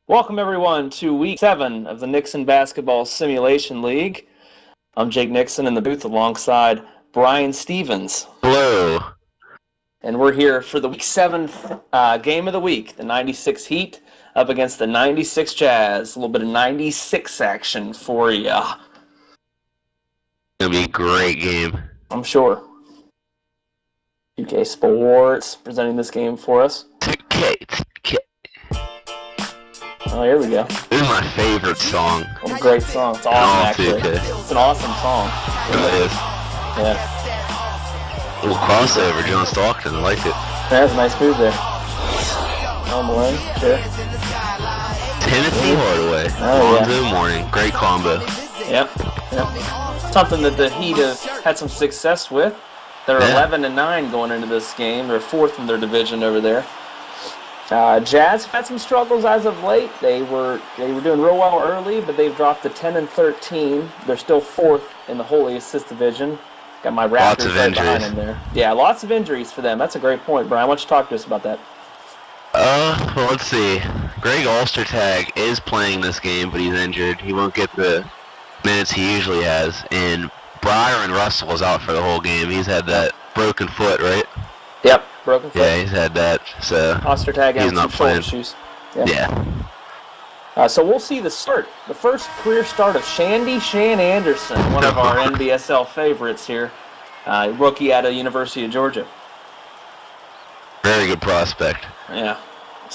Welcome, everyone, to Week 7 of the Nixon Basketball Simulation League. I'm Jake Nixon in the booth alongside Brian Stevens. Hello. And we're here for the Week 7 game of the week, the 96 Heat up against the 96 Jazz. A little bit of 96 action for you. It's going to be a great game. I'm sure. UK Sports presenting this game for us. Oh, here we go. This is my favorite song. What a great song. It's awesome, actually. It's an awesome song. It is. Yeah. A little crossover, John Stockton. I like it. That's a nice move there. Malone, sure. Tennessee Hardaway. Lonzo Mourning. Great combo. Yep. Something that the Heat have had some success with. They're 11-9 going into this game. They're fourth in their division over there. Jazz have had some struggles as of late. They were doing real well early, but they've dropped to 10-13. They're still fourth in the wholly assist division. Got my Raptors right behind them there. Yeah, lots of injuries for them. That's a great point, Brian. Why don't you talk to us about that? Well, let's see. Greg Alstertag is playing this game, but he's injured. He won't get the minutes he usually has. And Byron Russell was out for the whole game. He's had that broken foot, right? Yep, broken foot. Yeah, he's had that. So Ostertag he's not playing. Shoes. Yeah. So we'll see the first career start of Shan Anderson, one of our NBSL favorites here, rookie out of the University of Georgia. Very good prospect. Yeah.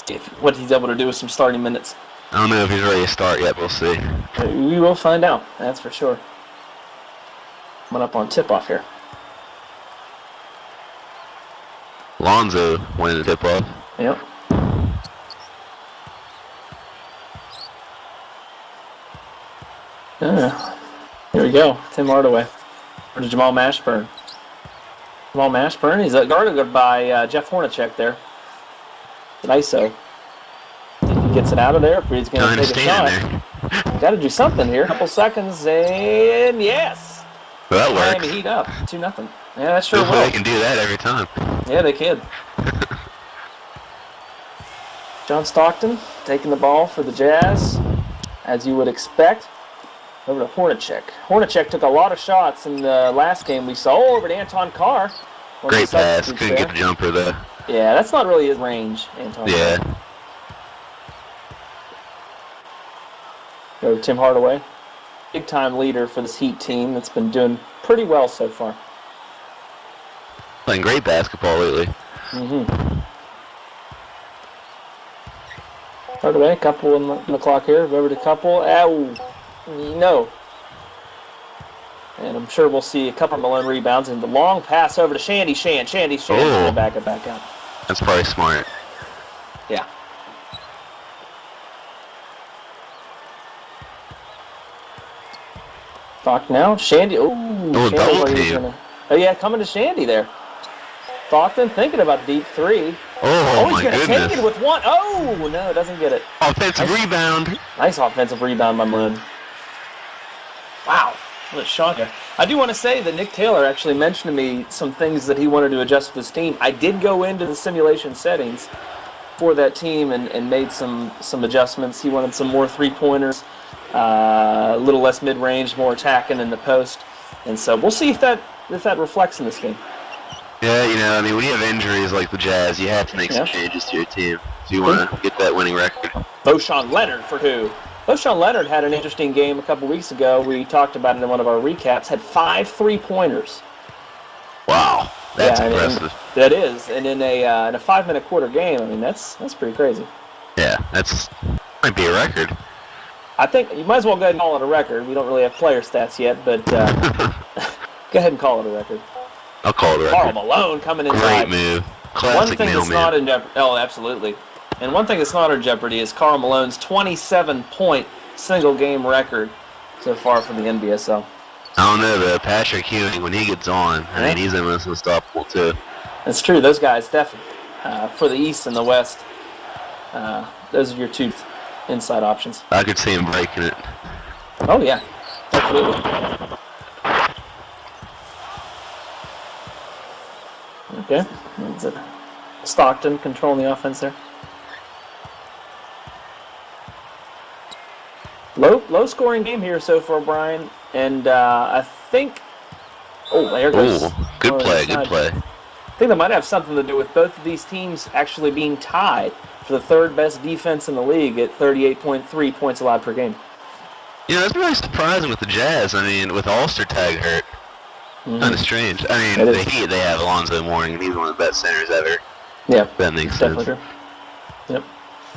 See what he's able to do with some starting minutes. I don't know if he's ready to start yet. We'll see. We will find out. That's for sure. Coming up on tip-off here. Lonzo winning the tip-off. Yep. Here we go. Tim Hardaway. Or to Jamal Mashburn. Jamal Mashburn. He's guarded by Jeff Hornacek there. An ISO. He gets it out of there. He's going to take a shot. Got to do something here. Couple seconds, and yes. Well, that works. Miami Heat up 2-0. Yeah, that sure will. They can do that every time. Yeah, they can. John Stockton taking the ball for the Jazz, as you would expect. Over to Hornacek. Hornacek took a lot of shots in the last game we saw. Over to Anton Carr. Great pass. Couldn't get the jumper there. Yeah, that's not really his range, Anton Yeah. Carr. Go to Tim Hardaway. Big-time leader for this Heat team that's been doing pretty well so far. Playing great basketball lately. Hardaway, couple in the clock here. Over to couple. No. And I'm sure we'll see a couple of Malone rebounds. And the long pass over to Shan. Oh. Back out. That's probably smart. Yeah. Stock now. Shandy. Double team. Oh, yeah, coming to Shandy there. Stockton thinking about deep three. Oh, he's going to take it with one. Oh, no, doesn't get it. Offensive rebound. Nice offensive rebound by Malone. Wow, what a shocker. I do want to say that Nick Taylor actually mentioned to me some things that he wanted to adjust with his team. I did go into the simulation settings for that team and made some adjustments. He wanted some more three-pointers, a little less mid-range, more attacking in the post. And so we'll see if that reflects in this game. Yeah, when you have injuries like the Jazz, you have to make some changes to your team if you want to get that winning record. Boshawn Leonard for who? Boshawn Leonard had an interesting game a couple weeks ago. We talked about it in one of our recaps. Had 5 3-pointers. Wow, that's impressive. That is, and in a 5-minute quarter game, that's pretty crazy. Yeah, might be a record. I think you might as well go ahead and call it a record. We don't really have player stats yet, but go ahead and call it a record. I'll call it a record. Karl Malone coming inside. Great move. Classic nail man. Oh, absolutely. And one thing that's not in jeopardy is Karl Malone's 27-point single-game record so far from the NBSL. I don't know, but Patrick Ewing, when he gets on, he's almost unstoppable, too. That's true. Those guys, definitely. For the East and the West, those are your two inside options. I could see him breaking it. Oh, yeah. Absolutely. Okay. That's it. Stockton controlling the offense there. Low scoring game here so far, Brian. And I think. Oh, there goes. Ooh, good play, good play. I think that might have something to do with both of these teams actually being tied for the third best defense in the league at 38.3 points allowed per game. Yeah, that's really surprising with the Jazz. I mean, with Ulster tag hurt. Kind of strange. I mean, the Heat, they have Alonzo Mourning, and he's one of the best centers ever. Yeah. That makes sense. Definitely true. Yep.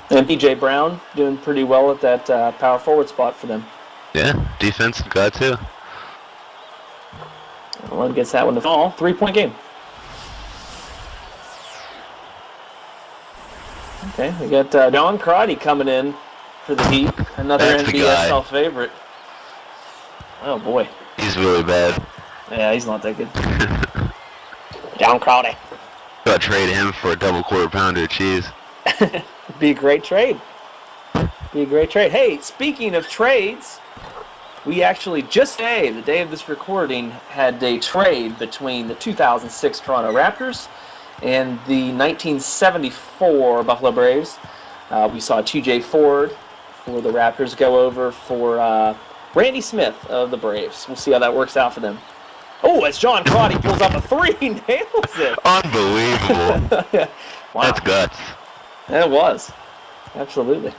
And P.J. Brown doing pretty well at that power forward spot for them. Yeah, defensive guy too. One gets that one to fall. 3-point game. Okay, we got Don Crotty coming in for the Heat. Another That's NBSL favorite. Oh, boy. He's really bad. Yeah, he's not that good. Don Crotty. Got to trade him for a double quarter pounder of cheese. Be a great trade. Be a great trade. Hey, speaking of trades, we actually just today, the day of this recording, had a trade between the 2006 Toronto Raptors and the 1974 Buffalo Braves. We saw TJ Ford for the Raptors go over for Randy Smith of the Braves. We'll see how that works out for them. Oh, as John Crotty pulls up a three, nails it. Unbelievable. Yeah. Wow. That's guts. It was. Absolutely.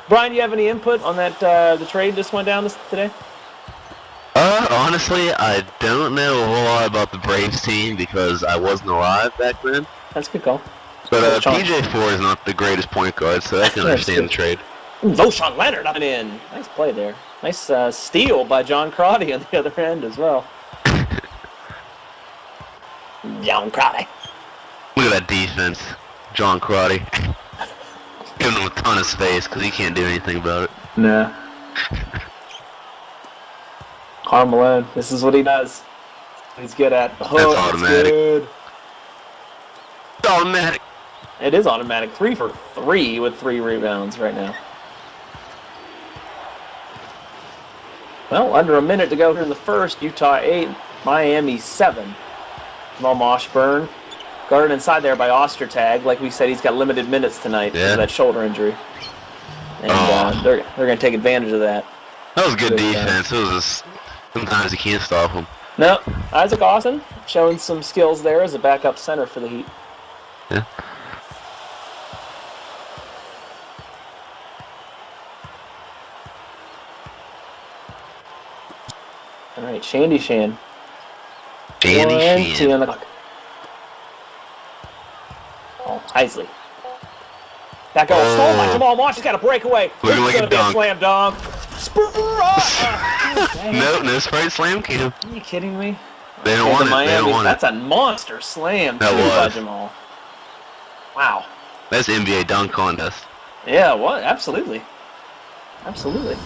Brian, do you have any input on that the trade just went down today? Honestly, I don't know a whole lot about the Braves team because I wasn't alive back then. That's a good call. But PJ Ford is not the greatest point guard, so I can understand the trade. Voshan Leonard up and in. Nice play there. Nice steal by John Crotty on the other end as well. John Crotty. Look at that defense. John Crotty. Giving him a ton of space because he can't do anything about it. Nah. Karl Malone. This is what he does. He's good at. Oh, that's automatic. Good. It's automatic. It is automatic. 3 for 3 with 3 rebounds right now. Well, under a minute to go here in the first. Utah 8, Miami 7. Jamal Mashburn guarded inside there by Ostertag. Like we said, he's got limited minutes tonight because of that shoulder injury. And they're going to take advantage of that. That was good defense. It was just, sometimes you can't stop him. No, Isaac Austin showing some skills there as a backup center for the Heat. Yeah. All right, Shandy Shan. Shandy Shan. On the clock. Oh, Heisley. That goal stole by Jamal Mosh. He's got a breakaway. Looking like a dunk. Slam dunk. No Sprite slam cam. Are you kidding me? They don't want it. They don't want it. That's a monster slam that by was. Jamal. Wow. That's NBA dunk contest. Yeah, what? Absolutely. Absolutely.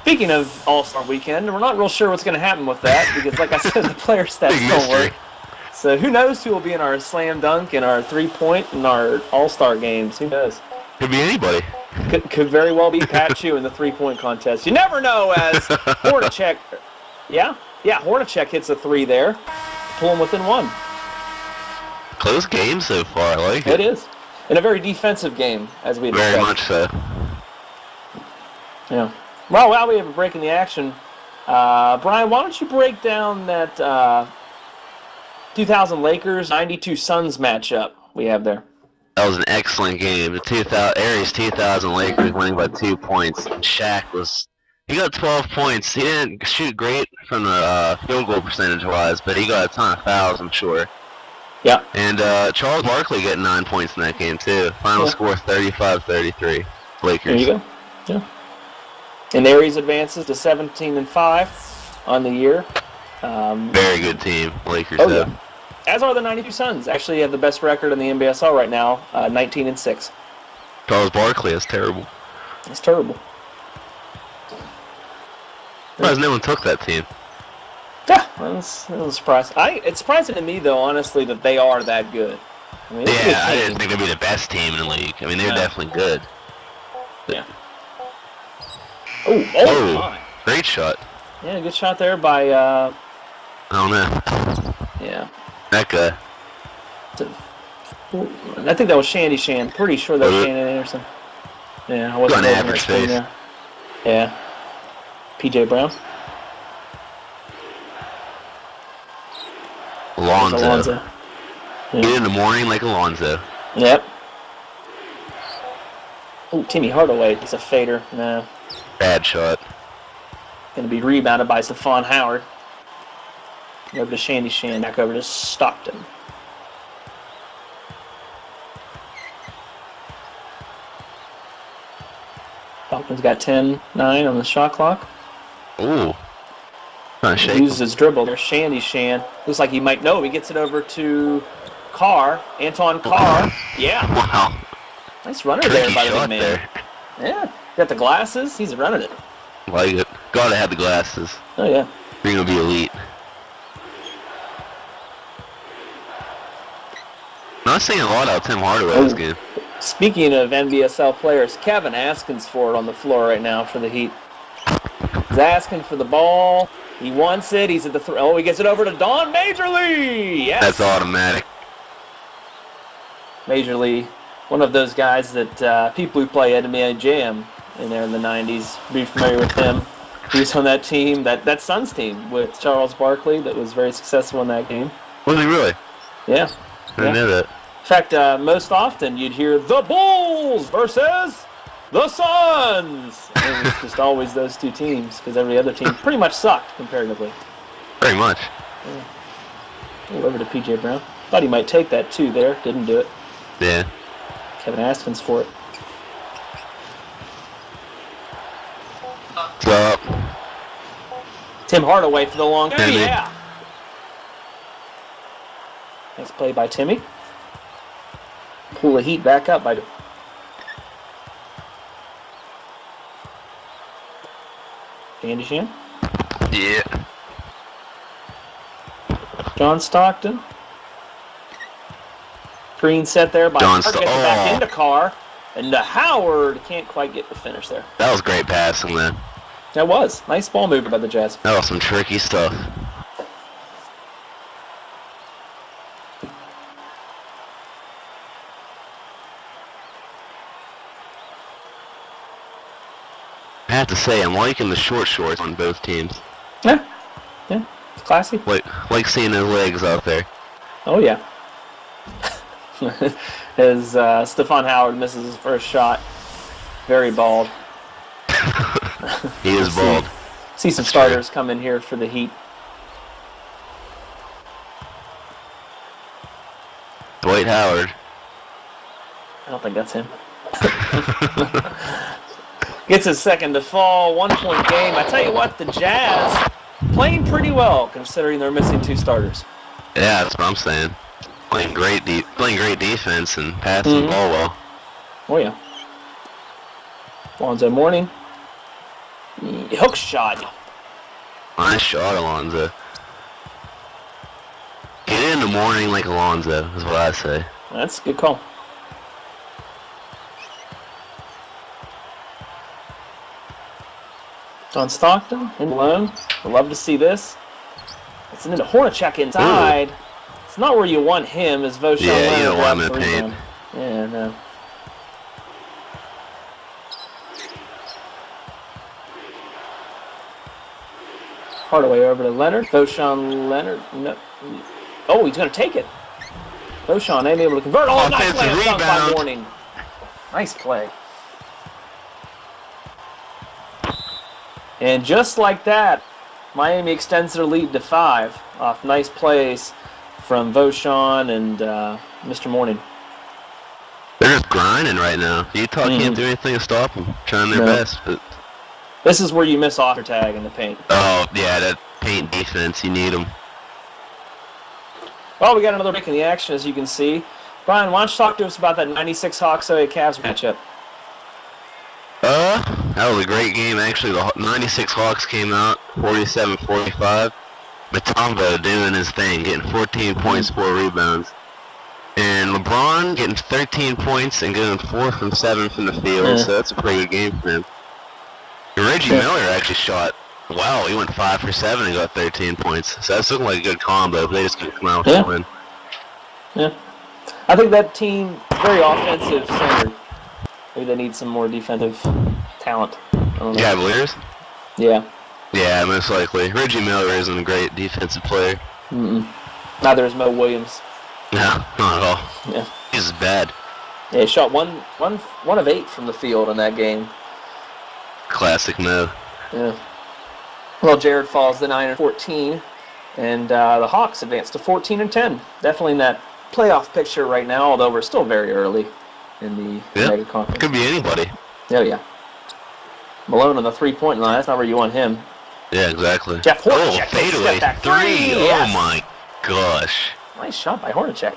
Speaking of All-Star Weekend, we're not real sure what's going to happen with that because, like I said, the player stats don't work. So who knows who will be in our slam dunk and our three-point and our All-Star games? Who knows? Could be anybody. Could very well be Pat Chu in the three-point contest. You never know as Hornacek. Yeah, Hornacek hits a 3 there. Pull him within 1. Close game so far. I like it. It is. And a very defensive game, as we expect. Very much so. Yeah. Well, while we have a break in the action, Brian, why don't you break down that 2000 Lakers 92 Suns matchup we have there? That was an excellent game. The Aries 2000 Lakers winning by 2 points. Shaq he got 12 points. He didn't shoot great from the field goal percentage-wise, but he got a ton of fouls, I'm sure. Yeah. And Charles Barkley getting 9 points in that game, too. Final score 35-33. Lakers. There you go. Yeah. And Aries advances to 17-5 on the year. Very good team, Lakers. Oh, yeah. As are the 92 Suns. Actually have the best record in the NBSL right now, 19-6. Charles Barkley is terrible. It's terrible. Surprised no one took that team. Yeah, I was surprised. It's surprising to me, though, honestly, that they are that good. I mean, I didn't think they'd be the best team in the league. I mean, they're definitely good. Yeah. Oh, my. Great shot. Yeah, good shot there by, I don't know. Yeah. That guy. I think that was Shandy Shan. Pretty sure that was Shannon Anderson. Yeah, I wasn't Got an looking at average screen face. there. Yeah. PJ Brown. Alonzo. Yeah. Get in the morning like Alonzo. Yep. Oh, Timmy Hardaway. It's a fader. No. Bad shot. Going to be rebounded by Stephon Howard. Over to Shandy Shan. Back over to Stockton. Falcons got 10-9 on the shot clock. Ooh. Trying to He shake uses him. his dribble. There's Shandy Shan. Looks like he might know. He gets it over to Carr. Anton Carr. Yeah. Wow. Nice runner Tricky there by the big shot man. there. Yeah. Got the glasses. He's running it. Like it. Gotta have the glasses. Oh, yeah. You're gonna be elite. Not seeing a lot out of Tim Hardaway this game. Speaking of NBSL players, Kevin Askins on the floor right now for the Heat. He's asking for the ball. He wants it. He's at the throw. Oh, he gets it over to Don Majorly. Yes. That's automatic. Majorly, one of those guys that people who play NBA Jam in there in the 90s, be familiar with him. He was on that team, that Suns team with Charles Barkley that was very successful in that game. Was he really? Yeah. I didn't know that. In fact, most often you'd hear the Bulls versus the Suns. And it was just always those two teams because every other team pretty much sucked comparatively. Very much. Yeah. Over to PJ Brown. Thought he might take that too there. Didn't do it. Yeah. Kevin Askins for it. What's up? Tim Hardaway for the long. Timmy. Yeah. Nice play by Timmy. Pull the Heat back up by Andy Shan. Yeah. John Stockton. Green set there by Carr. Gets it back into Carr. And Howard can't quite get the finish there. That was great passing, man. That was. Nice ball mover by the Jazz. That was some tricky stuff. I have to say, I'm liking the short shorts on both teams. Yeah. Yeah. It's classy. Like seeing those legs out there. Oh, yeah. As Stephon Howard misses his first shot. Very bald. He is bald. See some starters come in here for the Heat. Dwight Howard. I don't think that's him. Gets his second to fall. 1 point game. I tell you what, the Jazz playing pretty well considering they're missing two starters. Yeah, that's what I'm saying. Playing great defense and passing the ball well. Oh yeah. Alonzo Mourning. Hook shot. Nice shot, Alonzo. Get in the morning like Alonzo, is what I say. That's a good call. John Stockton in alone. I'd love to see this. It's into Hornacek inside. Ooh. It's not where you want him as Voshan. Yeah, you don't want him in the paint. Yeah, no. Hardaway over to Leonard. Voshan Leonard. No. Oh, he's going to take it. Voshan ain't able to convert. Oh, nice layup dunk by Mourning. Nice play. And just like that, Miami extends their lead to 5 off nice plays from Voshan and Mr. Mourning. They're just grinding right now. Utah can't do anything to stop them. Trying their best, but this is where you miss off tag in the paint. Oh, yeah, that paint defense, you need them. Well, we got another break in the action, as you can see. Brian, why don't you talk to us about that 96 Hawks Cavs matchup? That was a great game, actually. The 96 Hawks came out 47-45. Mutombo doing his thing, getting 14 points, 4 rebounds. And LeBron getting 13 points and getting 4 from 7 from the field, so that's a pretty good game for him. And Reggie Miller actually shot, wow, he went 5 for 7 and got 13 points. So that's looking like a good combo, but they just couldn't come out with a win. Yeah. I think that team is very offensive centered. Maybe they need some more defensive talent. I don't know. Cavaliers? Yeah. Yeah, most likely. Reggie Miller isn't a great defensive player. Neither is Mo Williams. No, not at all. Yeah. He's bad. Yeah, he shot one of 8 from the field in that game. Classic Mo. Yeah. Well, Jared falls to 9-14, and the Hawks advance to 14-10. Definitely in that playoff picture right now, although we're still very early in the mega conference. Could be anybody. Oh yeah. Malone on the 3-point line. That's not where you want him. Yeah, exactly. Jeff Hornacek. Fadeaway 3. Yes. Oh my gosh. Nice shot by Hornacek.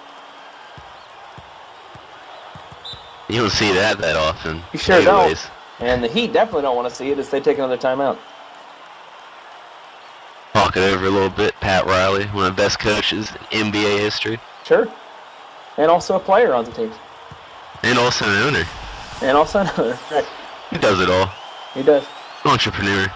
You don't see that often. You sure Fadeaways. don't. And the Heat definitely don't want to see it as they take another timeout. Talk it over a little bit. Pat Riley, one of the best coaches in NBA history. Sure. And also a player on the team. And also an owner. And also an owner. Right. He does it all. He does. Entrepreneur.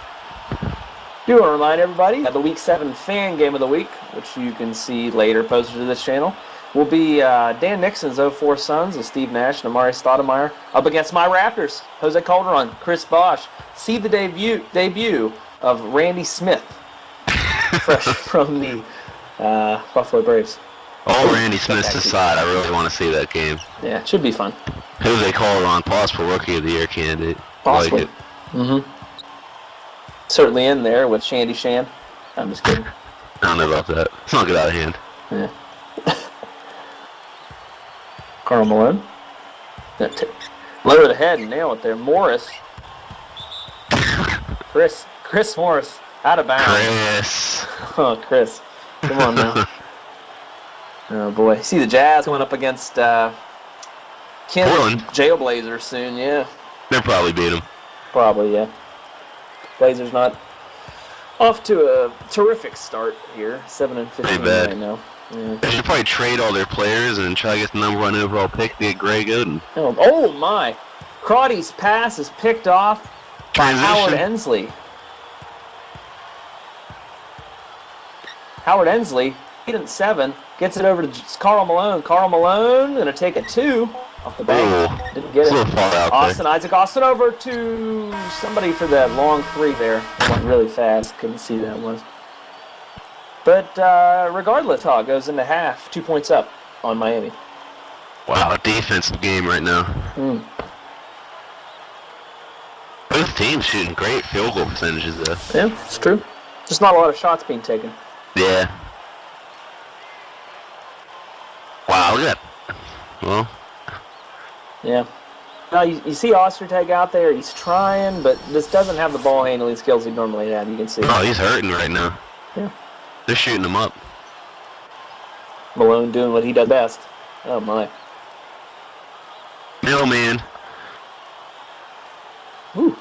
Do want to remind everybody that the Week 7 fan game of the week, which you can see later posted to this channel, will be Dan Nixon's 04 Suns with Steve Nash and Amari Stoudemire up against my Raptors, Jose Calderon, Chris Bosh. See the debut of Randy Smith, fresh from the Buffalo Braves. All Randy Smith's aside, I really want to see that game. Yeah, it should be fun. Jose Calderon, possible Rookie of the Year candidate. Possibly. Like it. Certainly in there with Shandy Shan. I'm just kidding. I don't know about that. It's not good out of hand. Yeah. Karl Malone. Lower the head and nail it there. Morris. Chris Morris. Out of bounds. Chris. Oh, Chris. Come on now. Oh, boy. See the Jazz going up against Portland Jailblazers soon, yeah. They'll probably beat them. Probably, yeah. Blazers not off to a terrific start here. 7-15 right now. Yeah. They should probably trade all their players and try to get the number 1 overall pick to get Greg Oden. Oh my! Crotty's pass is picked off by Howard Ensley. Howard Ensley, 8-7, gets it over to Karl Malone. Karl Malone gonna take a 2 off the bank. Didn't get it. A little far out Austin Isaac. Austin over to somebody for that long 3 there. It went really fast. Couldn't see that one. But regardless, it goes into half. 2 points up on Miami. Wow, defensive game right now. Both teams shooting great field goal percentages, though. Yeah, it's true. Just not a lot of shots being taken. Yeah. Wow, look at that. Well. Yeah. Now, you see Ostertag out there. He's trying, but this doesn't have the ball handling skills he normally had. You can see. Oh, he's hurting right now. Yeah. They're shooting him up. Malone doing what he does best. Oh, my. Middleman. Ooh.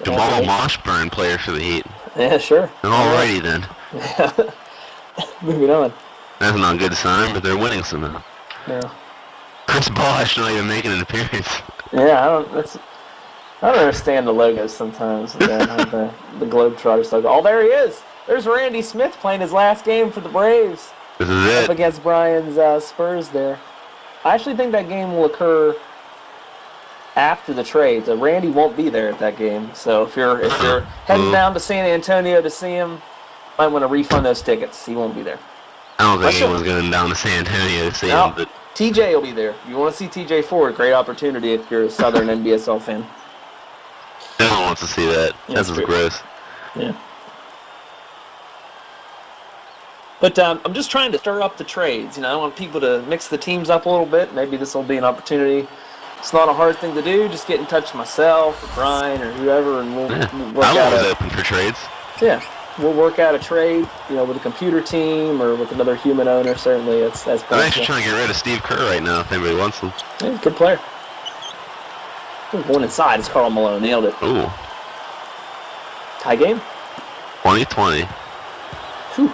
Jamal Washburn, player for the Heat. Yeah, sure. Alrighty then. Yeah. Moving on. That's not a good sign, but they're winning somehow. Yeah. Chris Bosh not even making an appearance. Yeah, I don't understand the logos sometimes. The Globetrotters logo. Oh, there he is. There's Randy Smith playing his last game for the Braves. This is it. Up against Brian's Spurs there. I actually think that game will occur after the trade. So Randy won't be there at that game. So if you're heading down to San Antonio to see him, might want to refund those tickets. He won't be there. I don't think anyone's going down to San Antonio to see him, but TJ will be there. If you want to see TJ Ford, great opportunity if you're a Southern NBSL fan. no one wants to see that. That's just gross. Yeah. But I'm just trying to stir up the trades. I want people to mix the teams up a little bit. Maybe this will be an opportunity. It's not a hard thing to do. Just get in touch with myself or Brian or whoever, and we'll work out. I'm always open for trades. Yeah, we'll work out a trade. With a computer team or with another human owner. Certainly, that's possible. I'm actually trying to get rid of Steve Kerr right now. If anybody wants him. Yeah, good player. Going inside is Karl Malone. Nailed it. Ooh. Tie game. 2020. Whew.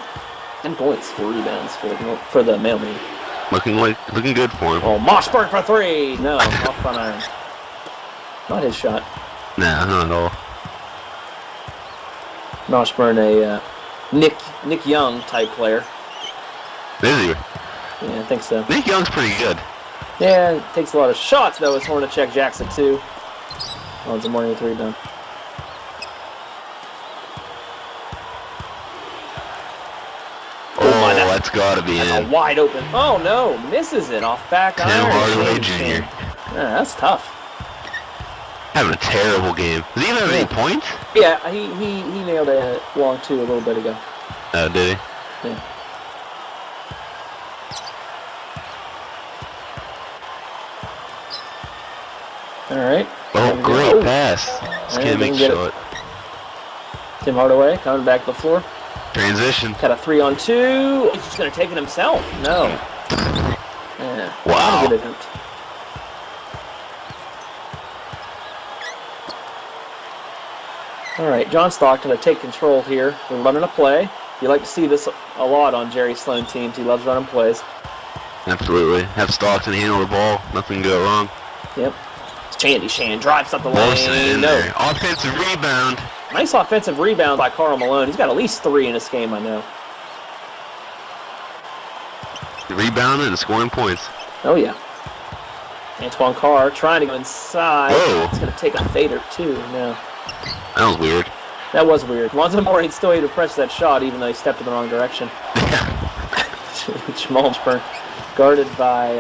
10 points, 4 rebounds for the mailman. Looking good for him. Oh, Moshburn for 3. No, off front iron. Not his shot. Nah, not at all. Moshburn, a Nick Young type player. Is he? Yeah, I think so. Nick Young's pretty good. Yeah, it takes a lot of shots though. It's Hornacek Jackson too. Lonzo Mourning with the rebound. Oh, that's gotta be That's in. a wide open. Oh no, misses it off back Tim iron. Hardaway Jr. Yeah, that's tough. Having a terrible game. Does he even have any points? Yeah, he nailed a long two a little bit ago. Oh, did he? Yeah. All right. Oh, great pass. Just can't make shot. Tim Hardaway coming back to the floor. Transition. Got a 3-on-2. He's just going to take it himself. No. Yeah. Wow. Good attempt. All right, John Stockton to take control here. We're running a play. You like to see this a lot on Jerry Sloan teams. He loves running plays. Absolutely. Have Stockton handle the ball. Nothing can go wrong. Yep. Chandy Shan drives up the lane. No. Offensive rebound. Nice offensive rebound by Karl Malone. He's got at least 3 in this game, I know. Rebounding and scoring points. Oh, yeah. Antoine Carr trying to go inside. Whoa. It's going to take a fader, too. No. That was weird. That was weird. Lonzo Mourning still able to press that shot, even though he stepped in the wrong direction. Jamal Spurn guarded by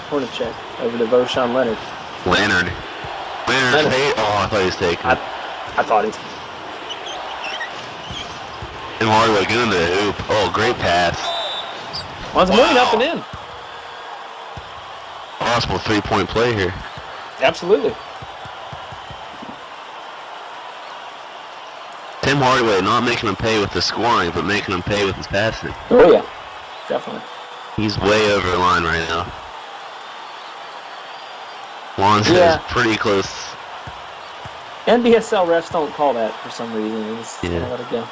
Hornacek over to Voshan Leonard. Leonard. Hey. Oh, I thought he was taking. I thought he was. And Hardaway get into the hoop. Oh, great pass. Lonzo Mourning up and in. Possible 3-point play here. Absolutely. Tim Hardaway not making him pay with the scoring, but making him pay with his passing. Oh, yeah. Definitely. He's way over the line right now. Lonzo's pretty close. NBSL refs don't call that for some reason. They just let it go.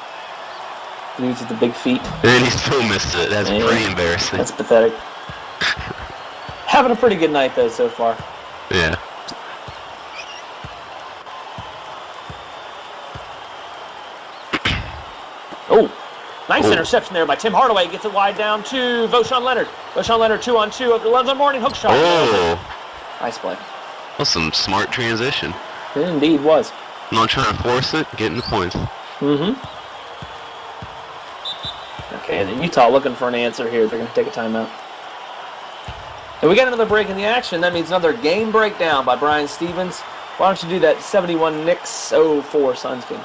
Dudes with the big feet. And he still missed it. That's pretty embarrassing. That's pathetic. Having a pretty good night, though, so far. Yeah. Oh, nice interception there by Tim Hardaway. Gets it wide down to Voshan Leonard. Voshan Leonard 2-on-2 over to Lonzo Mourning. Hook shot. Oh. Nice play. That's some smart transition. It indeed was. Not trying to force it, getting the points. Mm-hmm. Okay, and then Utah looking for an answer here. They're going to take a timeout. And we got another break in the action. That means another game breakdown by Brian Stevens. Why don't you do that 71 Knicks 04 Suns game?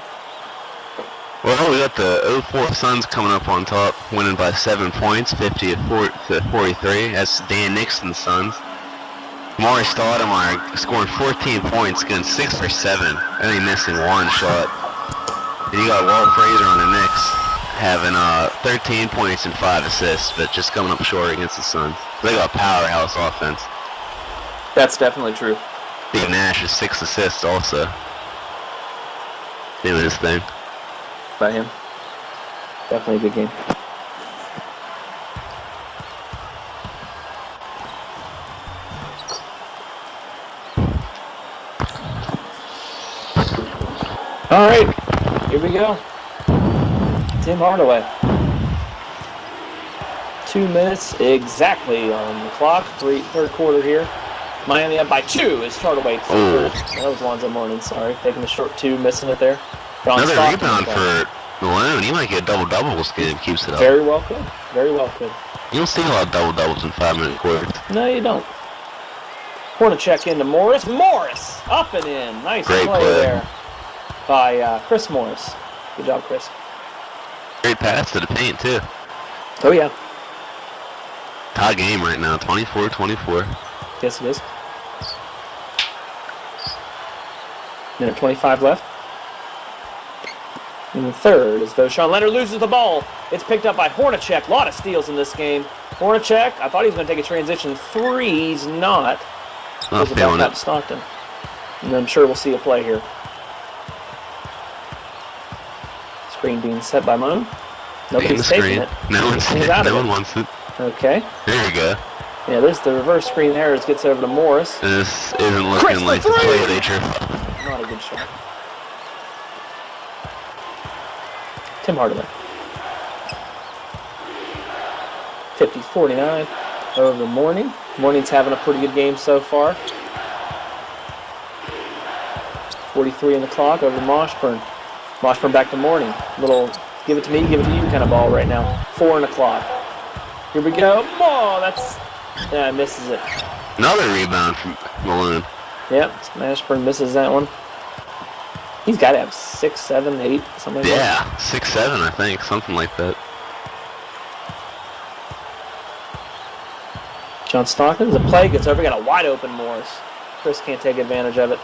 Well, we got the 04 Suns coming up on top, winning by 7 points, 50 to 43. That's Dan Nixon's Suns. Maury Stoudemire scoring 14 points, getting 6 or 7, only missing 1 shot. And you got Walt Frazier on the Knicks, having 13 points and 5 assists, but just coming up short against the Suns. They got a powerhouse offense. That's definitely true. Steve Nash is 6 assists also. Doing his thing. By him. Definitely a good game. All right, here we go. Tim Hardaway. 2 minutes exactly on the clock. Third quarter here. Miami up by 2 as Hardaway. That was Lonzo Mourning, sorry. Taking the short 2, missing it there. Another rebound for Malone. He might get a double-double this game if he keeps it up. Very well could. Very well could. You don't see a lot of double-doubles in 5-minute quarters. No, you don't. Hornacek into Morris. Morris! Up and in. Nice play there by Chris Morris. Good job, Chris. Great pass to the paint, too. Oh, yeah. Tie game right now, 24-24. Yes, it is. Minute 25 left. In the third, as Voshan Leonard loses the ball. It's picked up by Hornacek. A lot of steals in this game. Hornacek, I thought he was going to take a transition 3. He's not. Not feeling it. Stockton. And I'm sure we'll see a play here. Screen being set by Moan. Nobody's taking it. No one wants it. Okay. There you go. Yeah, there's the reverse screen there. It gets over to Morris. This isn't looking like the play they drew. Not a good shot. Tim Hardaway. 50-49 over the Mourning. Mourning's having a pretty good game so far. 43 in the clock over Moshburn. Moshburn back to Morning. Little give it to me, give it to you kind of ball right now. 4 in the clock. Here we go. Oh, misses it. Another rebound from Malone. Yep, Moshburn misses that one. He's got to have 6, 7, 8, something like that. Yeah, 6, 7, I think, something like that. John Stockton, the play gets over, got a wide open Morris. Chris can't take advantage of it.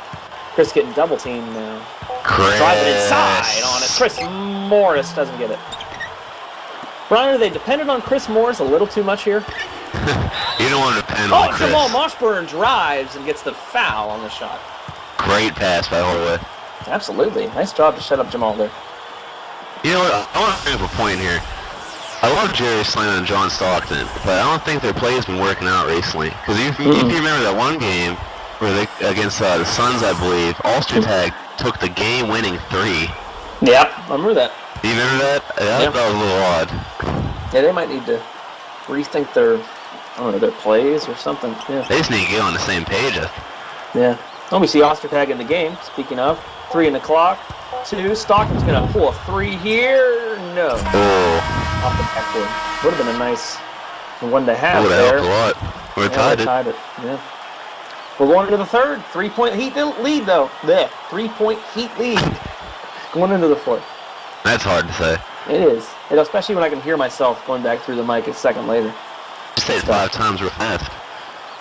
Chris getting double teamed now. Chris. Driving inside on it. Chris Morris doesn't get it. Brian, they depended on Chris Morris a little too much here. You don't want to depend on Chris. Jamal Moshburn drives and gets the foul on the shot. Great pass by Holloway. Absolutely. Nice job to shut up Jamal there. You know what? I want to bring up a point here. I love Jerry Slam and John Stockton, but I don't think their play has been working out recently. Because if you remember that one game where they against the Suns, I believe, Ulster-Tag took the game-winning 3. Yep, I remember that. Do you remember that? Yeah, that was a little odd. Yeah, they might need to rethink their plays or something. Yeah. They just need to get on the same page. Yeah. Let me see Ostertag in the game. Speaking of, 3 in the clock. 2. Stockton's going to pull a 3 here. No. Oh. Off the backboard. Would have been a nice one to have there. Would have helped a lot. We're tied it. Yeah. We're going into the third. 3-point Heat lead, though. There. 3-point Heat lead. Going into the fourth. That's hard to say. It is. Especially when I can hear myself going back through the mic a second later. Just say it 5 times real fast.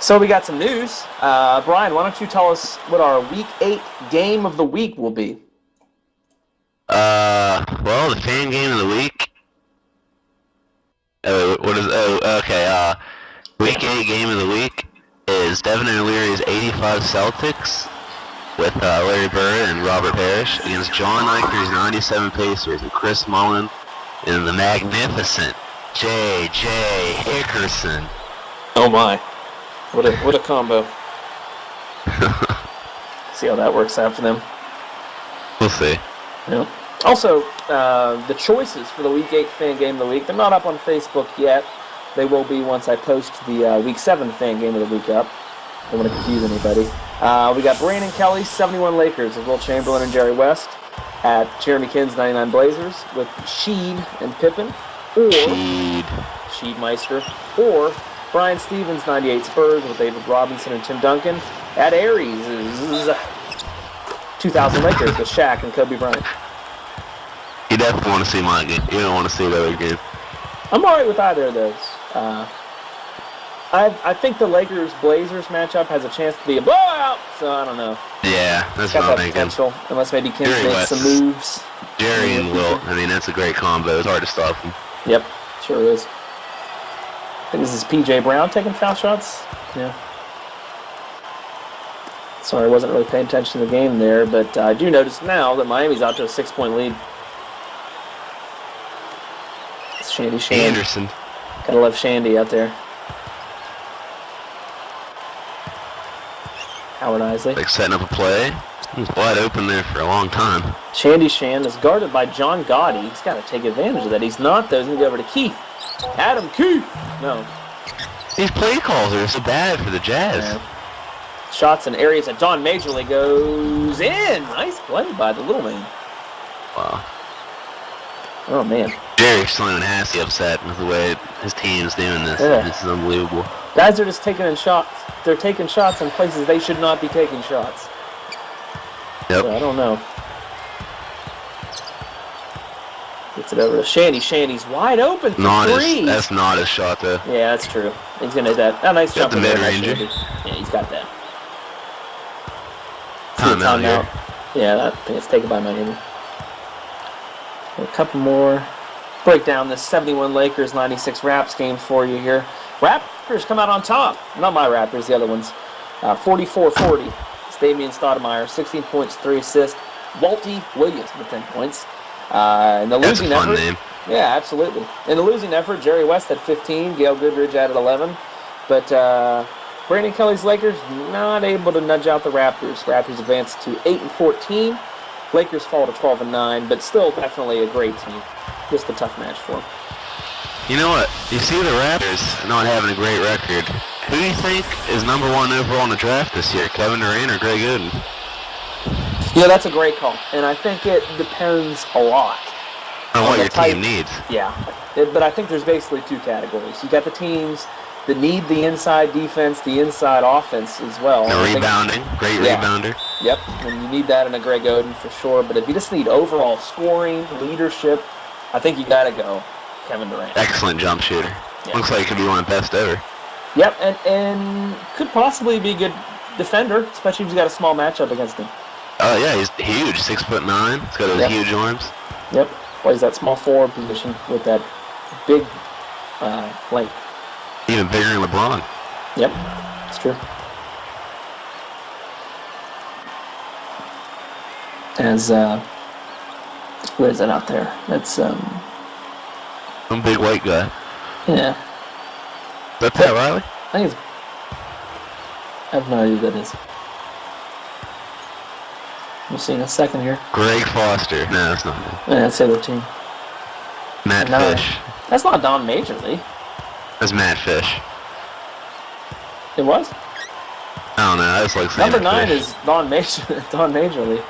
So we got some news. Brian, why don't you tell us what our Week 8 game of the week will be? Well, the fan game of the week. Okay. Week 8 game of the week is Devin and O'Leary's 85 Celtics with Larry Bird and Robert Parrish against John Eicher's 97 Pacers and Chris Mullen and the magnificent J.J. Hickerson. Oh my. What a combo. See how that works out for them. We'll see. Yeah. Also, the choices for the Week 8 Fan Game of the Week, they're not up on Facebook yet. They will be once I post the Week 7 Fan Game of the Week up. Don't want to confuse anybody. We got Brandon Kelly, 71 Lakers, with Will Chamberlain and Jerry West, at Jeremy Kinn's 99 Blazers, with Sheed and Pippen, or Sheedmeister, or Brian Stevens, 98 Spurs, with David Robinson and Tim Duncan, at Aries' 2000 Lakers with Shaq and Kobe Bryant. You definitely want to see my game. You don't want to see the other game. I'm alright with either of those. I think the Lakers-Blazers matchup has a chance to be a blowout, so I don't know. Yeah, that's got what I'm that thinking. potential, unless maybe Kim makes some moves. Jerry and Wilt, I mean, that's a great combo. It's hard to stop them. Yep, sure is. I think this is P.J. Brown taking foul shots. Yeah. Sorry, I wasn't really paying attention to the game there, but I do notice now that Miami's out to a 6-point lead. It's Shandy Anderson. Gotta love Shandy out there. Howard Isley. Like setting up a play. He was wide open there for a long time. Shandy Shan is guarded by John Gotti. He's got to take advantage of that. He's not, though. He's going to go over to Keith. Adam Keith. No. These play calls are so bad for the Jazz. Yeah. Shots in areas that Don Majorly goes in. Nice play by the little man. Wow. Oh, man. Jerry Sloan has to be upset with the way his team's doing this. Yeah. This is unbelievable. Guys are just taking in shots. They're taking shots in places they should not be taking shots. Yep. So I don't know. Gets it over to Shandy. Shandy's wide open for three. That's not his shot, though. Yeah, that's true. He's going to hit that. A nice jump the in there. mid-ranger. Yeah, he's got that. Timeout here. Yeah, I think it's taken by Miami. A couple more. Break down this 71 Lakers, 96 Raps game for you here. Raptors come out on top. Not my Raptors, the other ones. 44-40. It's Damian Stoudemire, 16 points, 3 assists. Walty Williams with 10 points. In the losing That's a fun effort, name. Yeah, absolutely. In the losing effort, Jerry West had 15, Gail Goodridge added 11. But Brandon Kelly's Lakers not able to nudge out the Raptors. Raptors advance to 8-14. Lakers fall to 12-9, but still definitely a great team. Just a tough match for them. You know what? You see the Raptors not having a great record. Who do you think is number 1 overall in the draft this year? Kevin Durant or Greg Oden? Yeah, that's a great call, and I think it depends a lot on what your team needs. Yeah, but I think there's basically two categories. You got the teams that need the inside defense, the inside offense as well. The rebounding, great rebounder. Yep, and you need that in a Greg Oden for sure. But if you just need overall scoring, leadership, I think you got to go Kevin Durant. Excellent jump shooter. Yep. Looks like he could be one of the best ever. Yep, and could possibly be a good defender, especially if he's got a small matchup against him. Oh yeah, he's huge, 6'9". He's got those huge arms. Yep, plays that small forward position with that big length. Even bigger than LeBron. Yep, it's true. As who is it out there? That's some big white guy. Yeah. That's Pat Riley? I think it's. I have no idea who that is. We'll see in a second here. Greg Foster. No, that's not him. Yeah, that's the other team. Matt Fish. That's not Don Majorly. That's Matt Fish. It was? I don't know. I just like saying Number 9 Fish. is Don Majorly.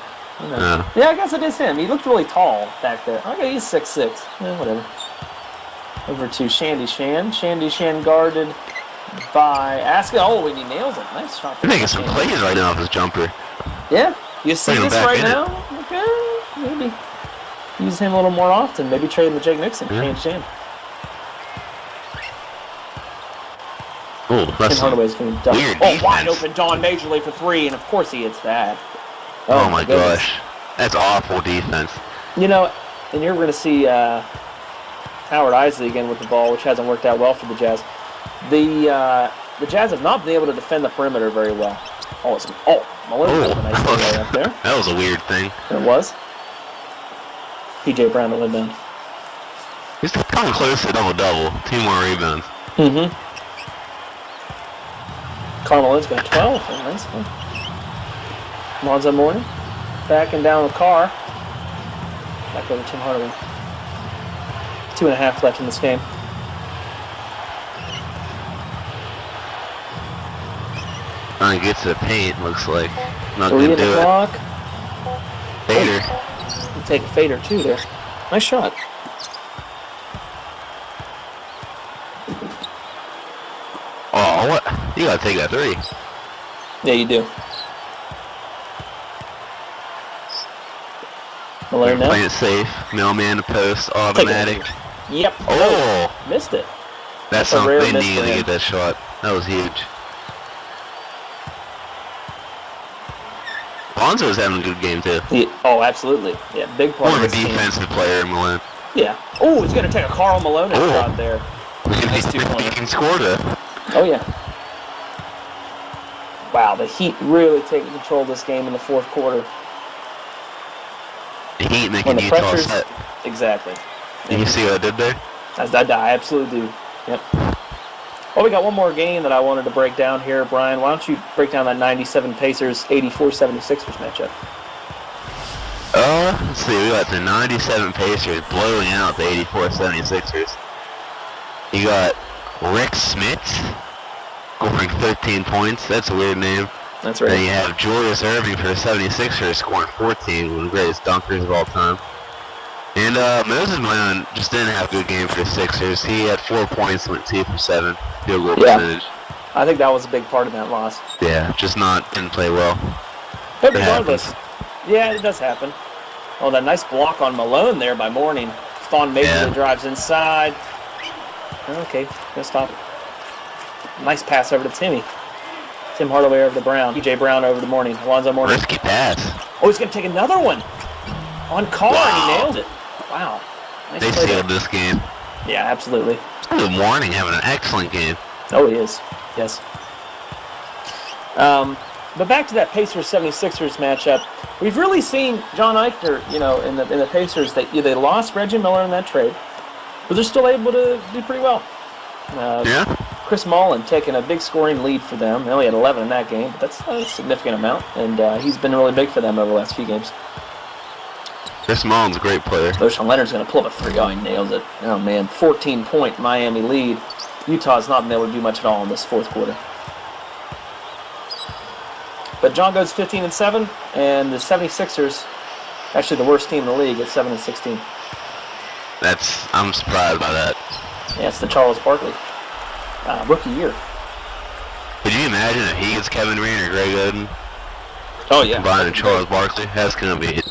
No. Yeah, I guess it is him. He looked really tall back there. Okay, he's 6'6". Yeah, whatever. Over to Shandy Shan. Shandy Shan guarded by Aska. Oh, and he nails it. Nice shot. He's making some plays right now with his jumper. Yeah. You see this right now? Okay, maybe use him a little more often. Maybe trade him with Jake Nixon. Yeah. Shan. Oh, that's Hardaway's going to weird Oh, defense. wide open Don Majorly for 3, and of course he hits that. Oh my gosh. That's awful defense. You know, and you're going to see Howard Isley again with the ball, which hasn't worked out well for the Jazz. The Jazz have not been able to defend the perimeter very well. Malone with a nice play up there. That was a weird thing. It was. P.J. Brown to inbound. He's coming close to double-double. 2 more rebounds. Mm-hmm. Carmelo's got 12. Oh, nice one. Lonzo Mourning. Backing down the car. Back over to Tim Hardaway. 2.5 left in this game. Trying to get to the paint, looks like. Not 3 going to in do the it. clock. Fader. You take a fader too there. Nice shot. Oh, what? You got to take that 3. Yeah, you do. Malone now. Playing it safe. Mailman to post. Automatic. Yep. Oh! Missed it. That's a rare something. They miss needed for to him. get that shot. That was huge. Lonzo's having a good game, too. Oh, absolutely. Yeah, big part More of of a this team. defensive player, Malone. Yeah. Oh, he's going to take a Karl Malone shot there. Nice He 2-pointer. can score that. Oh, yeah. Wow, the Heat really taking control of this game in the fourth quarter. The Heat When making the Utah pressure's... set. Exactly. Did you see what I did there? I absolutely do. Yep. Well, we got one more game that I wanted to break down here, Brian. Why don't you break down that 97 Pacers, 84 76ers matchup? Let's see. We got the 97 Pacers blowing out the 84 76ers. You got Rick Smith scoring 13 points. That's a weird name. That's right. Then you have Julius Erving for the 76ers scoring 14, one of the greatest dunkers of all time. And Moses Malone just didn't have a good game for the Sixers. He had 4 points, went 2 for 7, field goal percentage. I think that was a big part of that loss. Yeah, didn't play well. But regardless, yeah, it does happen. Oh, that nice block on Malone there by Mourning. Thon Majorly drives inside. Okay, gonna stop. Nice pass over to Timmy. Tim Hardaway over to Brown. P.J. Brown over to Mourning. Alonzo Mourning. Risky pass. Oh, he's gonna take another one. On Carr, and he nailed it. Wow. Nice They play sealed there. this game. Yeah, absolutely. Good morning, having an excellent game. Oh, he is. Yes. But back to that Pacers 76ers matchup. We've really seen John Eichner, in the Pacers, they lost Reggie Miller in that trade, but they're still able to do pretty well. Chris Mullin taking a big scoring lead for them. They only had 11 in that game, but that's a significant amount, and he's been really big for them over the last few games. Chris Mullin's a great player. Ocean Leonard's going to pull up a 3. Oh, he nails it. Oh, man. 14-point Miami lead. Utah's not been able to do much at all in this fourth quarter. But John goes 15-7, and the 76ers, actually the worst team in the league, at 7-16. I'm surprised by that. Yeah, it's the Charles Barkley rookie year. Could you imagine if he gets Kevin Durant or Greg Oden? Oh yeah. Combined with Charles Barkley? That's gonna be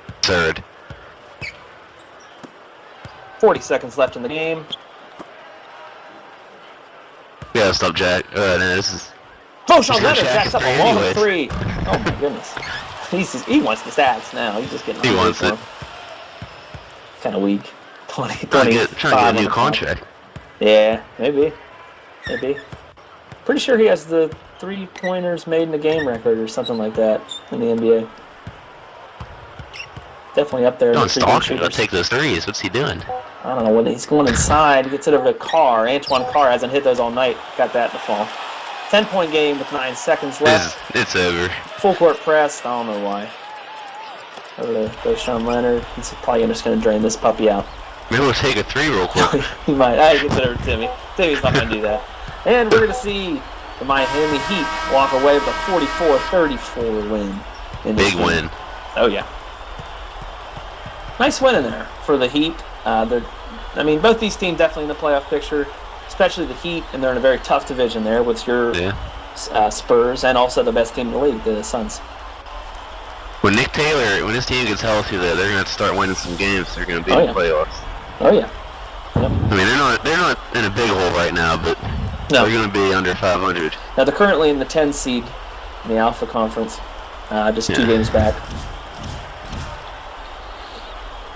absurd. 40 seconds left in the game. We gotta stop Jack. No, this is. Oh, Sean Leonard jacks up a long anyways. 3. Oh my goodness. He wants the stats now. He's just getting. He wants it. Kind of weak. 20. Trying to get a new contract. Yeah, maybe. Pretty sure he has the 3-pointers made in a game record or something like that in the NBA. Definitely up there. Don't stalk him. Go take those threes. What's he doing? I don't know what he's going inside. He gets it over to Carr. Antoine Carr hasn't hit those all night. Got that in the fall. 10-point game with 9 seconds left. It's over. Full court press. I don't know why. Over to go Sean Leonard. He's probably just going to drain this puppy out. Maybe we'll take a 3 real quick. He might. I get it over to Timmy. Timmy's not going to do that. And we're going to see the Miami Heat walk away with a 44-34 win. Big win. Oh, yeah. Nice win in there for the Heat. Both these teams definitely in the playoff picture, especially the Heat, and they're in a very tough division there with your Spurs and also the best team in the league, the Suns. When Nick Taylor, when his team gets healthy, they're going to have to start winning some games. They're going to be in the playoffs. Oh yeah. Yep. I mean, they're not in a big hole right now, but they're going to be under 500. Now they're currently in the 10 seed in the Alpha Conference, just 2 games back.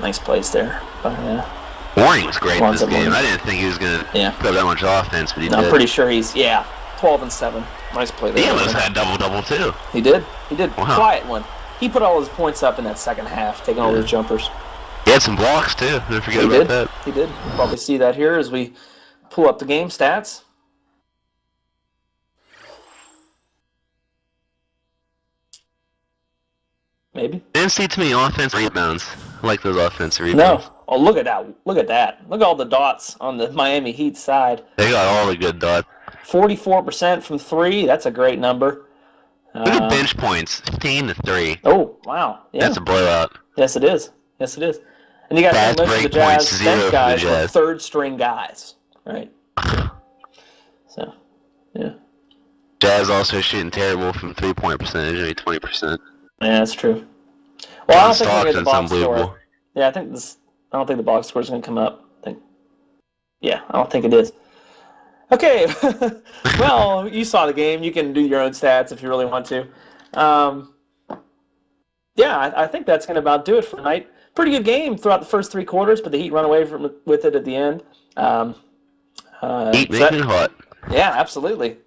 Nice plays there. Warren was great in this game. I didn't think he was going to put up that much offense, but he did. I'm pretty sure he's 12-7. Nice play there. He almost had double too. He did. Wow. Quiet one. He put all his points up in that second half, taking all those jumpers. He had some blocks too. Don't forget about that. He did. We'll probably see that here as we pull up the game stats. Maybe. Didn't see too many offensive rebounds. I like those offensive rebounds. No. Oh, look at that. Look at all the dots on the Miami Heat side. They got all the good dots. 44% from 3. That's a great number. Look at bench points. 15-3. Oh, wow. Yeah. That's a blowout. Yes, it is. And you got most of the Jazz bench guys were third-string guys, right? So, yeah. Jazz also shooting terrible from 3-point percentage, only 20%. Yeah, that's true. Well, I don't think we're going to get the box unbelievable. score. Yeah, I don't think the box score is going to come up. I don't think it is. Okay, well, you saw the game. You can do your own stats if you really want to. I think that's going to about do it for tonight. Pretty good game throughout the first 3 quarters, but the Heat run away with it at the end. Heat making it hot. Yeah, absolutely.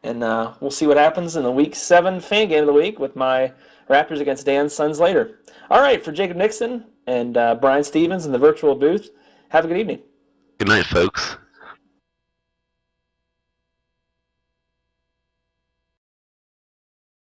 And we'll see what happens in the Week 7 fan game of the week with my Raptors against Dan's Suns later. All right, for Jacob Nixon and Brian Stevens in the virtual booth, have a good evening. Good night, folks.